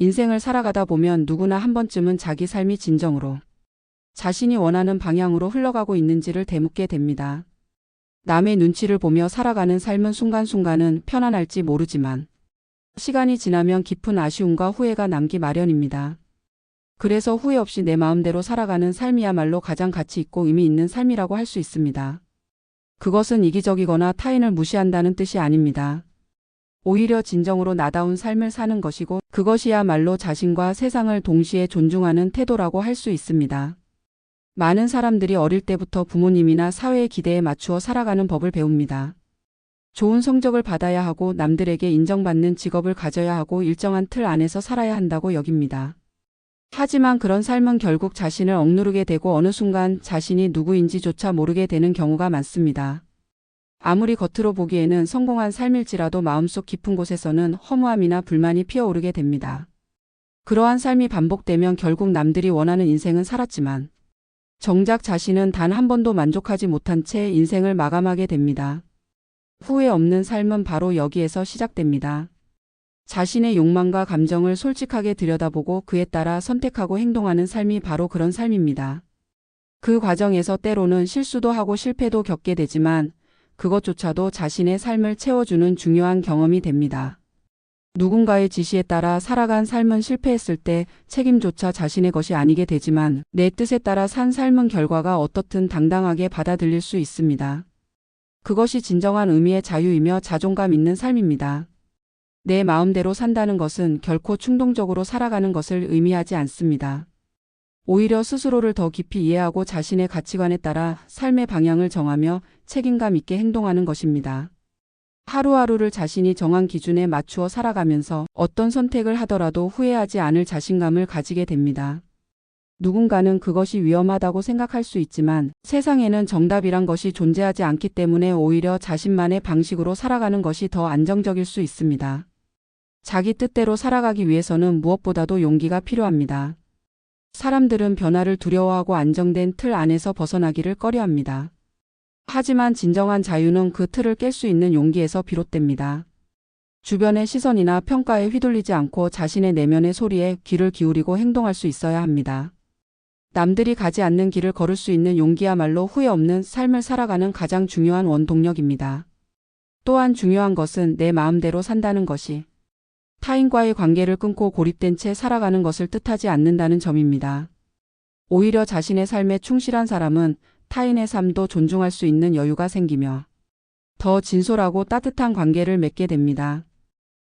인생을 살아가다 보면 누구나 한 번쯤은 자기 삶이 진정으로 자신이 원하는 방향으로 흘러가고 있는지를 되묻게 됩니다. 남의 눈치를 보며 살아가는 삶은 순간순간은 편안할지 모르지만 시간이 지나면 깊은 아쉬움과 후회가 남기 마련입니다. 그래서 후회 없이 내 마음대로 살아가는 삶이야말로 가장 가치 있고 의미 있는 삶이라고 할 수 있습니다. 그것은 이기적이거나 타인을 무시한다는 뜻이 아닙니다. 오히려 진정으로 나다운 삶을 사는 것이고 그것이야말로 자신과 세상을 동시에 존중하는 태도라고 할 수 있습니다. 많은 사람들이 어릴 때부터 부모님이나 사회의 기대에 맞추어 살아가는 법을 배웁니다. 좋은 성적을 받아야 하고 남들에게 인정받는 직업을 가져야 하고 일정한 틀 안에서 살아야 한다고 여깁니다. 하지만 그런 삶은 결국 자신을 억누르게 되고 어느 순간 자신이 누구인지조차 모르게 되는 경우가 많습니다. 아무리 겉으로 보기에는 성공한 삶일지라도 마음속 깊은 곳에서는 허무함이나 불만이 피어오르게 됩니다. 그러한 삶이 반복되면 결국 남들이 원하는 인생은 살았지만 정작 자신은 단 한 번도 만족하지 못한 채 인생을 마감하게 됩니다. 후회 없는 삶은 바로 여기에서 시작됩니다. 자신의 욕망과 감정을 솔직하게 들여다보고 그에 따라 선택하고 행동하는 삶이 바로 그런 삶입니다. 그 과정에서 때로는 실수도 하고 실패도 겪게 되지만 그것조차도 자신의 삶을 채워주는 중요한 경험이 됩니다. 누군가의 지시에 따라 살아간 삶은 실패했을 때 책임조차 자신의 것이 아니게 되지만 내 뜻에 따라 산 삶은 결과가 어떻든 당당하게 받아들일 수 있습니다. 그것이 진정한 의미의 자유이며 자존감 있는 삶입니다. 내 마음대로 산다는 것은 결코 충동적으로 살아가는 것을 의미하지 않습니다. 오히려 스스로를 더 깊이 이해하고 자신의 가치관에 따라 삶의 방향을 정하며 책임감 있게 행동하는 것입니다. 하루하루를 자신이 정한 기준에 맞추어 살아가면서 어떤 선택을 하더라도 후회하지 않을 자신감을 가지게 됩니다. 누군가는 그것이 위험하다고 생각할 수 있지만 세상에는 정답이란 것이 존재하지 않기 때문에 오히려 자신만의 방식으로 살아가는 것이 더 안정적일 수 있습니다. 자기 뜻대로 살아가기 위해서는 무엇보다도 용기가 필요합니다. 사람들은 변화를 두려워하고 안정된 틀 안에서 벗어나기를 꺼려합니다. 하지만 진정한 자유는 그 틀을 깰 수 있는 용기에서 비롯됩니다. 주변의 시선이나 평가에 휘둘리지 않고 자신의 내면의 소리에 귀를 기울이고 행동할 수 있어야 합니다. 남들이 가지 않는 길을 걸을 수 있는 용기야말로 후회 없는 삶을 살아가는 가장 중요한 원동력입니다. 또한 중요한 것은 내 마음대로 산다는 것이 타인과의 관계를 끊고 고립된 채 살아가는 것을 뜻하지 않는다는 점입니다. 오히려 자신의 삶에 충실한 사람은 타인의 삶도 존중할 수 있는 여유가 생기며 더 진솔하고 따뜻한 관계를 맺게 됩니다.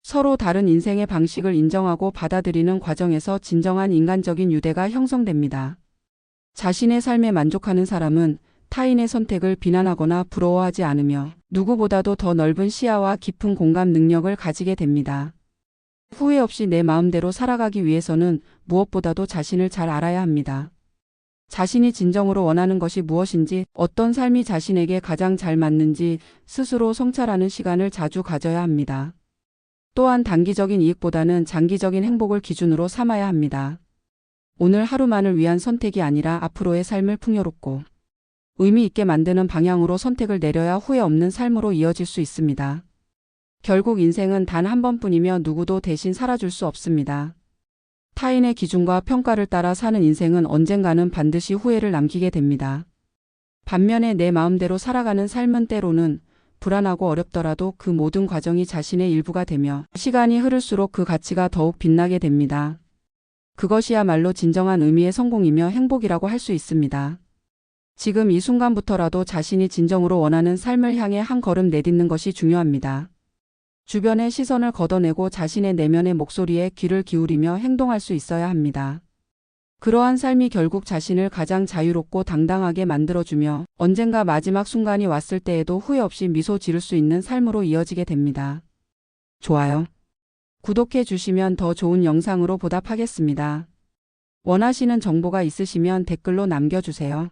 서로 다른 인생의 방식을 인정하고 받아들이는 과정에서 진정한 인간적인 유대가 형성됩니다. 자신의 삶에 만족하는 사람은 타인의 선택을 비난하거나 부러워하지 않으며 누구보다도 더 넓은 시야와 깊은 공감 능력을 가지게 됩니다. 후회 없이 내 마음대로 살아가기 위해서는 무엇보다도 자신을 잘 알아야 합니다. 자신이 진정으로 원하는 것이 무엇인지, 어떤 삶이 자신에게 가장 잘 맞는지 스스로 성찰하는 시간을 자주 가져야 합니다. 또한 단기적인 이익보다는 장기적인 행복을 기준으로 삼아야 합니다. 오늘 하루만을 위한 선택이 아니라 앞으로의 삶을 풍요롭고 의미 있게 만드는 방향으로 선택을 내려야 후회 없는 삶으로 이어질 수 있습니다. 결국 인생은 단 한 번뿐이며 누구도 대신 살아줄 수 없습니다. 타인의 기준과 평가를 따라 사는 인생은 언젠가는 반드시 후회를 남기게 됩니다. 반면에 내 마음대로 살아가는 삶은 때로는 불안하고 어렵더라도 그 모든 과정이 자신의 일부가 되며 시간이 흐를수록 그 가치가 더욱 빛나게 됩니다. 그것이야말로 진정한 의미의 성공이며 행복이라고 할 수 있습니다. 지금 이 순간부터라도 자신이 진정으로 원하는 삶을 향해 한 걸음 내딛는 것이 중요합니다. 주변의 시선을 걷어내고 자신의 내면의 목소리에 귀를 기울이며 행동할 수 있어야 합니다. 그러한 삶이 결국 자신을 가장 자유롭고 당당하게 만들어주며 언젠가 마지막 순간이 왔을 때에도 후회 없이 미소 지을 수 있는 삶으로 이어지게 됩니다. 좋아요, 구독해 주시면 더 좋은 영상으로 보답하겠습니다. 원하시는 정보가 있으시면 댓글로 남겨주세요.